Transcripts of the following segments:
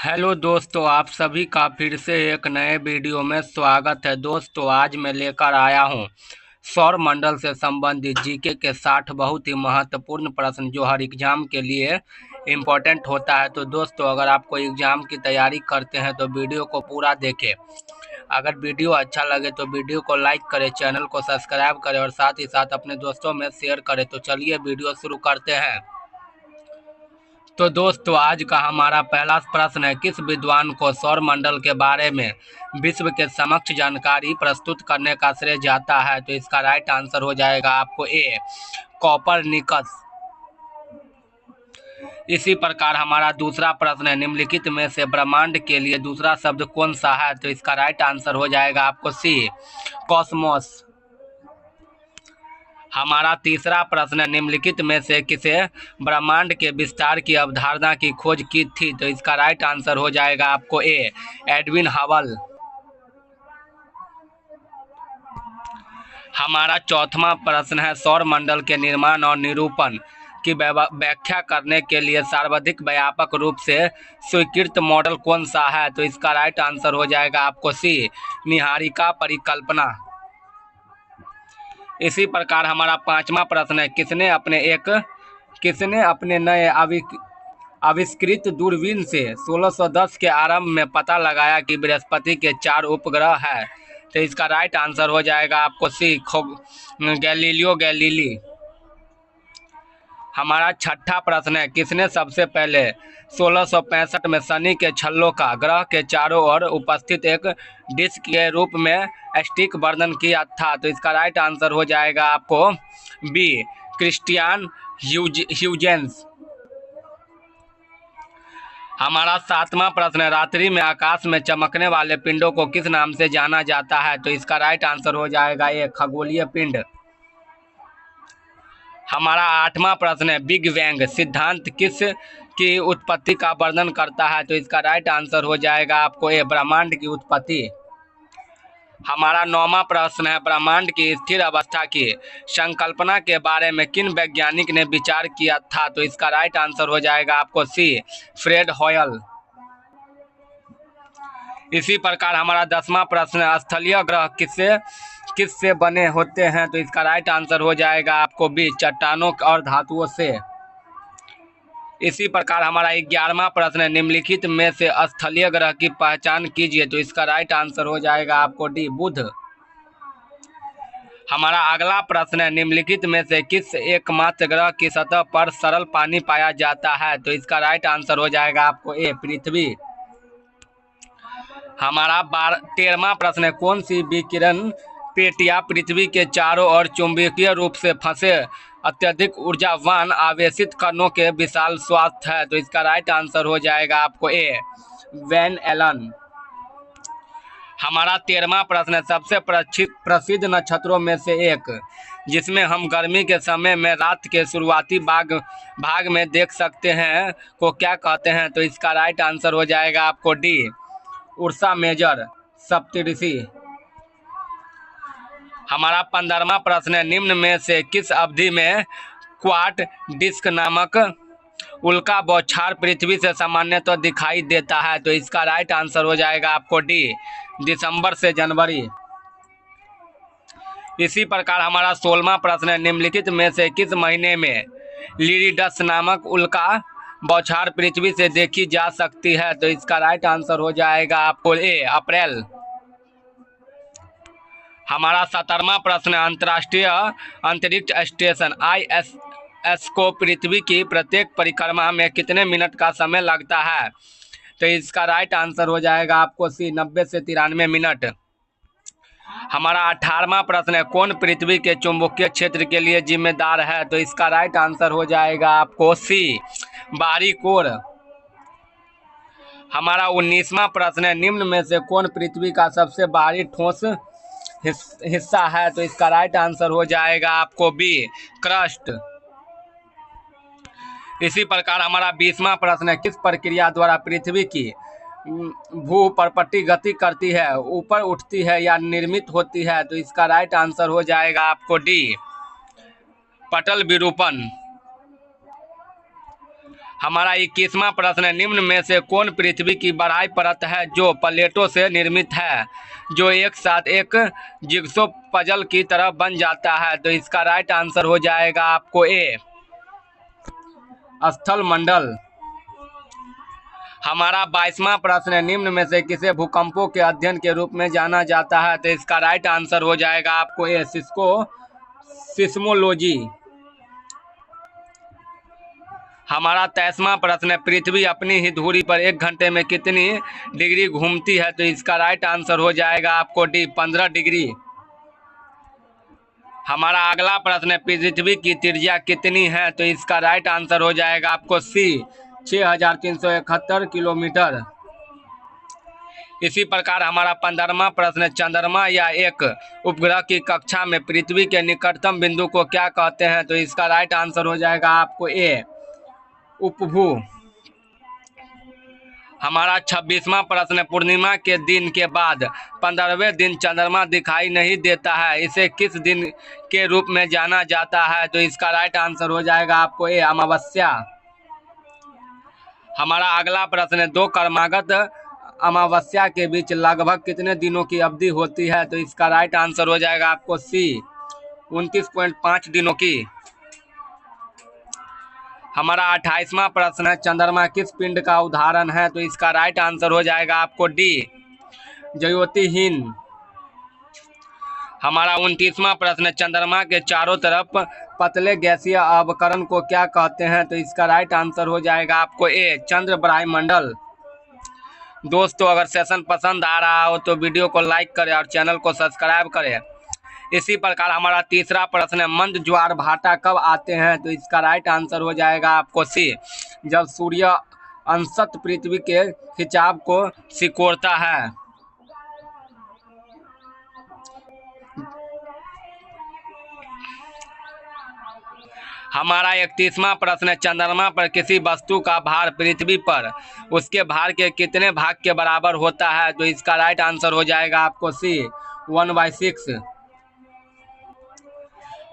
Hello दोस्तों, आप सभी का फिर से एक नए वीडियो में स्वागत है। दोस्तों, आज मैं लेकर आया हूं सौर मंडल से संबंधित जीके के 60 बहुत ही महत्वपूर्ण प्रश्न जो हर एग्जाम के लिए इम्पोर्टेंट होता है। तो दोस्तों, अगर आप कोई एग्जाम की तैयारी करते हैं तो वीडियो को पूरा देखें। अगर वीडियो अच्छा लगे तो वीडियो को लाइक करें, चैनल को सब्सक्राइब करें और साथ ही साथ अपने दोस्तों में शेयर करें। तो चलिए वीडियो शुरू करते हैं। तो दोस्तों, आज का हमारा पहला प्रश्न है, किस विद्वान को सौर मंडल के बारे में विश्व के समक्ष जानकारी प्रस्तुत करने का श्रेय जाता है? तो इसका राइट आंसर हो जाएगा आपको ए, कोपरनिकस। इसी प्रकार हमारा दूसरा प्रश्न है, निम्नलिखित में से ब्रह्मांड के लिए दूसरा शब्द कौन सा है? तो इसका राइट आंसर हो जाएगा आपको सी, कॉस्मोस। हमारा तीसरा प्रश्न है, निम्नलिखित में से किसे ब्रह्मांड के विस्तार की अवधारणा की खोज की थी? तो इसका राइट आंसर हो जाएगा आपको ए, एडविन हबल। हमारा चौथा प्रश्न है, सौर मंडल के निर्माण और निरूपण की व्याख्या करने के लिए सर्वाधिक व्यापक रूप से स्वीकृत मॉडल कौन सा है? तो इसका राइट आंसर हो जाएगा आपको सी, निहारिका परिकल्पना। इसी प्रकार हमारा पांचवा प्रश्न है, किसने अपने नए आविष्कृत दूरबीन से 1610 के आरंभ में पता लगाया कि बृहस्पति के 4 उपग्रह है? तो इसका राइट आंसर हो जाएगा आपको सी, गैलीलियो गैलीली। हमारा छठा प्रश्न है, किसने सबसे पहले 1665 में शनि के छल्लों का ग्रह के चारों ओर उपस्थित एक डिस्क के रूप में स्टिक वर्णन किया था? तो इसका राइट आंसर हो जाएगा आपको बी, क्रिस्टियन ह्यूजेंस। हमारा सातवां प्रश्न है, रात्रि में आकाश में चमकने वाले पिंडों को किस नाम से जाना जाता है? तो इसका राइट आंसर हो जाएगा ए, खगोलीय पिंड। हमारा आठवां प्रश्न है, बिग बैंग सिद्धांत किस की उत्पत्ति का वर्णन करता है? तो इसका राइट आंसर हो जाएगा आपको ए, ब्रह्मांड की उत्पत्ति। हमारा नौवां प्रश्न है, ब्रह्मांड की स्थिर अवस्था की संकल्पना के बारे में किन वैज्ञानिक ने विचार किया था? तो इसका राइट आंसर हो जाएगा आपको सी, फ्रेड हॉयल। इसी प्रकार हमारा 10वां प्रश्न है, स्थलीय ग्रह किससे बने होते हैं? तो इसका राइट आंसर हो जाएगा आपको बी, चट्टानों और धातुओं से। इसी प्रकार हमारा 11वां प्रश्न है, निम्नलिखित में से स्थलीय ग्रह की पहचान कीजिए। तो इसका राइट आंसर हो जाएगा आपको डी, बुध। हमारा अगला प्रश्न है, निम्नलिखित में से किस एकमात्र ग्रह की सतह पर सरल पानी पाया जाता है? तो इसका राइट आंसर हो जाएगा आपको ए, पृथ्वी। हमारा 13वां प्रश्न है, कौन सी विकिरण पेटियां पृथ्वी के चारों ओर चुंबकीय रूप से फंसे अत्यधिक ऊर्जावान आवेशित कणों के विशाल स्वास्थ्य है? तो इसका राइट आंसर हो जाएगा आपको ए, वैन एलन। हमारा 13वां प्रश्न है, सबसे प्रसिद्ध नक्षत्रों में से एक जिसमें हम गर्मी के समय में रात के शुरुआती भाग में देख सकते हैं को क्या कहते हैं? तो इसका राइट आंसर हो जाएगा आपको डी, उर्सा मेजर सप्तऋषि। हमारा 15वां प्रश्न है, निम्न में से किस अवधि में क्वार्ट डिस्क नामक उल्का बौछार पृथ्वी से सामान्यतः दिखाई देता है? तो इसका राइट आंसर हो जाएगा आपको डी, दिसंबर से जनवरी। इसी प्रकार हमारा 16वां प्रश्न है, निम्नलिखित में से किस महीने में लिरिडस नामक उल्का बौछार पृथ्वी से देखी जा सकती है? तो इसका राइट आंसर हो जाएगा आपको ए, अप्रैल। हमारा 17वां प्रश्न, अंतर्राष्ट्रीय अंतरिक्ष स्टेशन ISS को पृथ्वी की प्रत्येक परिक्रमा में कितने मिनट का समय लगता है? तो इसका राइट आंसर हो जाएगा आपको सी, 90 से 93 मिनट। हमारा 18वां प्रश्न है, कौन पृथ्वी के चुंबकीय क्षेत्र के लिए जिम्मेदार है? तो इसका राइट आंसर हो जाएगा आपको सी, बाहरी कोर। हमारा 19वां प्रश्न है, निम्न में से कौन पृथ्वी का सबसे बाहरी ठोस हिस्सा है? तो इसका राइट आंसर हो जाएगा आपको बी, क्रस्ट। इसी प्रकार हमारा 20वां प्रश्न है, किस प्रक्रिया द्वारा पृथ्वी की भूपर्पट्टी गति करती है, ऊपर उठती है या निर्मित होती है? तो इसका राइट आंसर हो जाएगा आपको डी, पटल विरूपण। हमारा 21वां प्रश्न है, निम्न में से कौन पृथ्वी की बाह्य परत है जो प्लेटों से निर्मित है, जो एक साथ एक जिगसो पजल की तरह बन जाता है? तो इसका राइट आंसर हो जाएगा आपको ए, स्थल मंडल। हमारा 22वां प्रश्न है, निम्न में से किसे भूकंपों के अध्ययन के रूप में जाना जाता है? तो इसका राइट आंसर हो जाएगा आपको ए, सिस्मोलॉजी। हमारा 23वां प्रश्न है, पृथ्वी अपनी ही धुरी पर 1 घंटे में कितनी डिग्री घूमती है? तो इसका राइट आंसर हो जाएगा आपको डी, 15 डिग्री। हमारा अगला प्रश्न है, पृथ्वी की त्रिज्या कितनी है? तो इसका राइट आंसर हो जाएगा आपको सी, 6371 किलोमीटर। इसी प्रकार हमारा 15वां प्रश्न है, चंद्रमा या एक उपग्रह की कक्षा में पृथ्वी के निकटतम बिंदु को क्या कहते हैं? तो इसका राइट आंसर हो जाएगा आपको ए, उपभू। हमारा 26वां प्रश्न, पूर्णिमा के दिन के बाद 15वें दिन चंद्रमा दिखाई नहीं देता है, इसे किस दिन के रूप में जाना जाता है? तो इसका राइट आंसर हो जाएगा आपको ए, अमावस्या। हमारा अगला प्रश्न है, 2 क्रमागत अमावस्या के बीच लगभग कितने दिनों की अवधि होती है? तो इसका राइट आंसर हो जाएगा आपको सी, 29.5 दिनों की। हमारा 28वां प्रश्न है, चंद्रमा किस पिंड का उदाहरण है? तो इसका राइट आंसर हो जाएगा आपको डी, ज्योतिहीन। हमारा 29वां प्रश्न है, चंद्रमा के चारों तरफ पतले गैसीय अवकरण को क्या कहते हैं? तो इसका राइट आंसर हो जाएगा आपको ए, चंद्र वायुमंडल। दोस्तों, अगर सेशन पसंद आ रहा हो तो वीडियो को लाइक करें और चैनल को सब्सक्राइब करें। इसी प्रकार हमारा तीसरा प्रश्न है, मंद ज्वार भाटा कब आते हैं? तो इसका राइट आंसर हो जाएगा आपको सी, जब सूर्य अंशतः पृथ्वी के खिंचाव को सिकोड़ता है। हमारा 31वां प्रश्न है, चंद्रमा पर किसी वस्तु का भार पृथ्वी पर उसके भार के कितने भाग के बराबर होता है? तो इसका राइट आंसर हो जाएगा आपको सी, 1/6।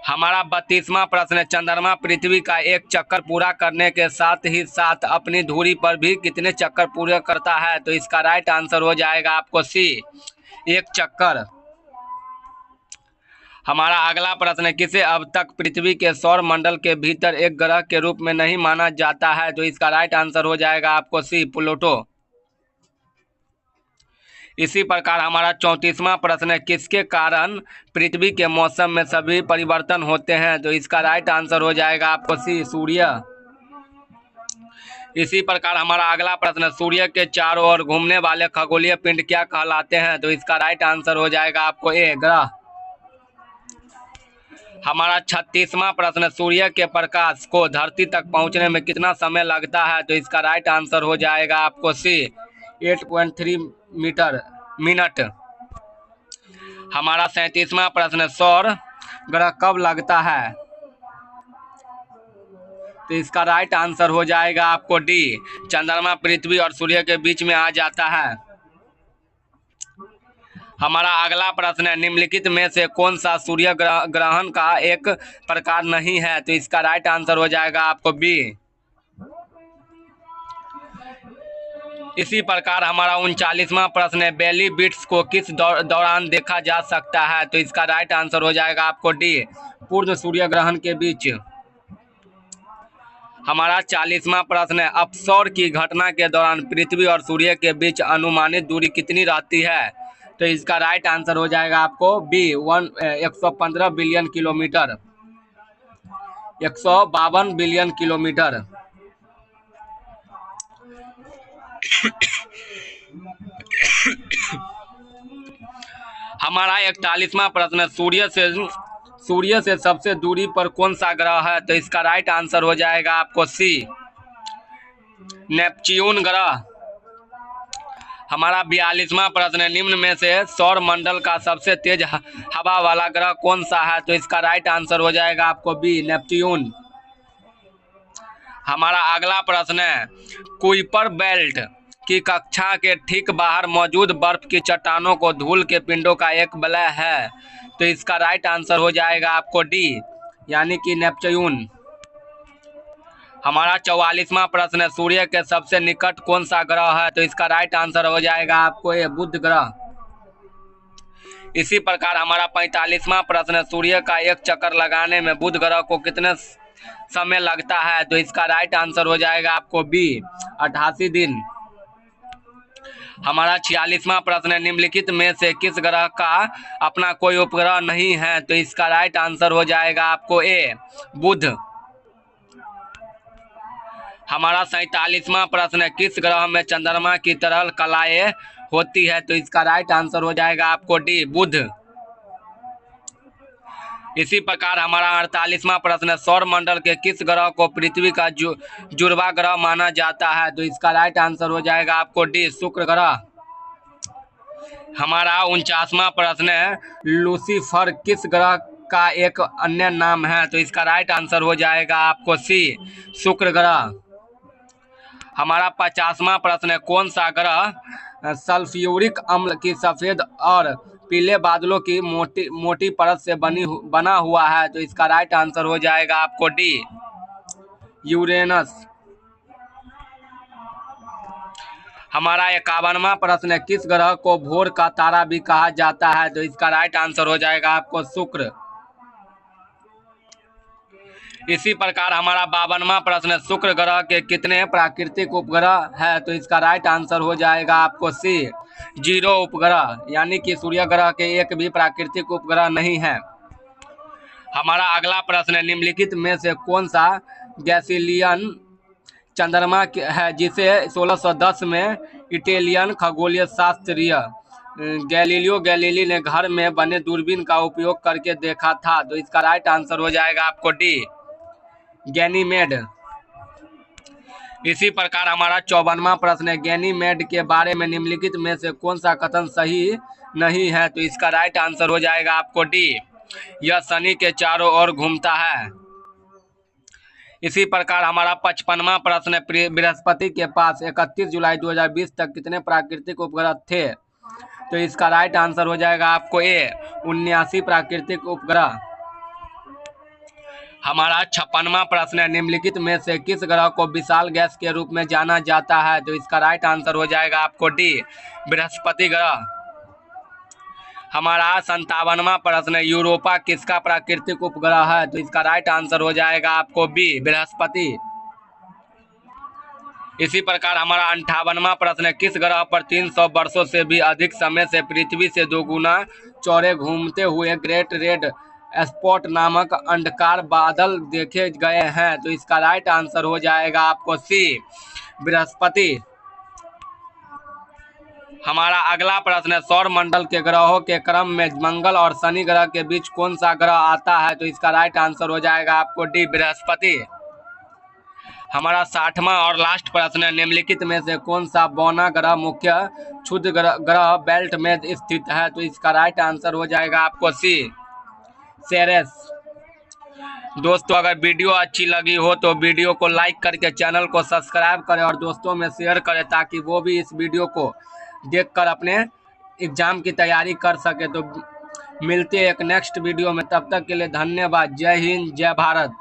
हमारा 32वां प्रश्न है, चंद्रमा पृथ्वी का एक चक्कर पूरा करने के साथ ही साथ अपनी धुरी पर भी कितने चक्कर पूरे करता है? तो इसका राइट आंसर हो जाएगा आपको सी, 1 चक्कर। हमारा अगला प्रश्न है, किसे अब तक पृथ्वी के सौर मंडल के भीतर एक ग्रह के रूप में नहीं माना जाता है? तो इसका राइट आंसर हो जाएगा आपको सी, प्लूटो। इसी प्रकार हमारा 34वां प्रश्न है, किसके कारण पृथ्वी के मौसम में सभी परिवर्तन होते हैं? तो इसका राइट आंसर हो जाएगा आपको सी, सूर्य। इसी प्रकार हमारा अगला प्रश्न, सूर्य के चारों ओर घूमने वाले खगोलीय पिंड क्या कहलाते हैं? तो इसका राइट आंसर हो जाएगा आपको ए, ग्रह। हमारा 36वां प्रश्न, सूर्य के प्रकाश को धरती तक पहुंचने में कितना समय लगता है? तो इसका राइट आंसर हो जाएगा आपको सी, 8.3 मिनट। हमारा 37वां प्रश्न, सौर ग्रह कब लगता है? तो इसका राइट आंसर हो जाएगा आपको डी, चंद्रमा पृथ्वी और सूर्य के बीच में आ जाता है। हमारा अगला प्रश्न है, निम्नलिखित में से कौन सा सूर्य ग्रहण का एक प्रकार नहीं है? तो इसका राइट आंसर हो जाएगा आपको बी। इसी प्रकार हमारा 39वां प्रश्न है, बेली बीट्स को किस दौरान देखा जा सकता है? तो इसका राइट आंसर हो जाएगा आपको डी, पूर्ण सूर्य ग्रहण के बीच। हमारा 40वां प्रश्न है, अपसौर की घटना के दौरान पृथ्वी और सूर्य के बीच अनुमानित दूरी कितनी रहती है? तो इसका राइट आंसर हो जाएगा आपको B, 115 billion kilometre, 152 billion kilometre. हमारा 41वां प्रश्न, सूर्य से सबसे दूरी पर कौन सा ग्रह है? तो इसका राइट आंसर हो जाएगा आपको सी, नेपच्यून ग्रह। हमारा 42वां प्रश्न, निम्न में से सौर मंडल का सबसे तेज हवा वाला ग्रह कौन सा है? तो इसका राइट आंसर हो जाएगा आपको बी, नेपच्यून। हमारा अगला प्रश्न है, कुइपर बेल्ट की कक्षा के ठीक बाहर मौजूद बर्फ की चट्टानों को धूल के पिंडों का एक वलय है। तो इसका राइट आंसर हो जाएगा आपको डी, यानी कि नेपच्यून। हमारा 44वां प्रश्न है, सूर्य के सबसे निकट कौन सा ग्रह है? तो इसका राइट आंसर हो जाएगा आपको ये बुध ग्रह। इसी प्रकार हमारा 45वां प्रश्न है, सूर्य का एक चक्कर लगाने में बुध ग्रह को कितने समय लगता है? तो इसका राइट आंसर हो जाएगा आपको बी 88 दिन। हमारा 46वां प्रश्न है, निम्नलिखित में से किस ग्रह का अपना कोई उपग्रह नहीं है? तो इसका राइट आंसर हो जाएगा आपको ए बुध। हमारा 47वां प्रश्न है, किस ग्रह में चंद्रमा की तरह कलाएं होती है? तो इसका राइट आंसर हो जाएगा आपको डी बुध। इसी प्रकार हमारा 48वां प्रश्न है, सौर मंडल के किस ग्रह को पृथ्वी का जुड़वा ग्रह माना जाता है? तो इसका राइट आंसर हो जाएगा आपको डी शुक्र ग्रह। हमारा 49वां प्रश्न है, लूसीफर किस ग्रह का एक अन्य नाम है? तो इसका राइट आंसर हो जाएगा आपको सी शुक्र ग्रह। हमारा 50वां प्रश्न है, कौन सा ग्रह सल्फ्यूरिक अम्ल की सफेद और पीले बादलों की मोटी परत से बना हुआ है? तो इसका राइट आंसर हो जाएगा आपको डी यूरेनस। हमारा 51वां प्रश्न है, किस ग्रह को भोर का तारा भी कहा जाता है? तो इसका राइट आंसर हो जाएगा आपको शुक्र। इसी प्रकार हमारा 52वां प्रश्न है, शुक्र ग्रह के कितने प्राकृतिक उपग्रह है? तो इसका राइट आंसर हो जाएगा आपको सी 0 उपग्रह, यानी कि सूर्य ग्रह के एक भी प्राकृतिक उपग्रह नहीं है। हमारा अगला प्रश्न है, निम्नलिखित में से कौन सा गैलीलियन चंद्रमा है जिसे 1610 में इटालियन खगोलीय शास्त्रीय गैलीलियो गैलीली ने घर में बने दूरबीन का उपयोग करके देखा था? तो इसका राइट आंसर हो जाएगा आपको डी गैनीमेड। इसी प्रकार हमारा 54वां प्रश्न है, गैनीमेड के बारे में निम्नलिखित में से कौन सा कथन सही नहीं है? तो इसका राइट आंसर हो जाएगा आपको डी यह शनि के चारों ओर घूमता है। इसी प्रकार हमारा 55वां प्रश्न है, बृहस्पति के पास 31 जुलाई 2020 तक कितने प्राकृतिक उपग्रह थे? तो इसका राइट आंसर हो जाएगा आपको ए 79 प्राकृतिक उपग्रह। हमारा 56वां प्रश्न है, निम्नलिखित में से किस ग्रह को विशाल गैस के रूप में जाना जाता है? तो इसका राइट आंसर हो जाएगा आपको डी बृहस्पति ग्रह। हमारा 57वां प्रश्न है, यूरोपा किसका प्राकृतिक उपग्रह है? तो इसका राइट आंसर हो जाएगा आपको बी बृहस्पति। इसी प्रकार हमारा 58वां प्रश्न है, किस ग्रह पर 300 वर्षों से भी अधिक समय से पृथ्वी से 2 गुना चौड़े घूमते हुए ग्रेट रेड स्पॉट नामक अंडकार बादल देखे गए हैं? तो इसका राइट आंसर हो जाएगा आपको सी बृहस्पति। हमारा अगला प्रश्न है, सौर मंडल के ग्रहों के क्रम में मंगल और शनि ग्रह के बीच कौन सा ग्रह आता है? तो इसका राइट आंसर हो जाएगा आपको डी बृहस्पति। हमारा 60वां और लास्ट प्रश्न है, निम्नलिखित में से कौन सा बौना ग्रह मुख्य क्षुद्र ग्रह बेल्ट में स्थित है? तो इसका राइट आंसर हो जाएगा आपको सी सेरेस। दोस्तों, अगर वीडियो अच्छी लगी हो तो वीडियो को लाइक करके चैनल को सब्सक्राइब करें और दोस्तों में शेयर करें ताकि वो भी इस वीडियो को देखकर अपने एग्जाम की तैयारी कर सके। तो मिलते हैं एक नेक्स्ट वीडियो में, तब तक के लिए धन्यवाद। जय हिंद, जय भारत।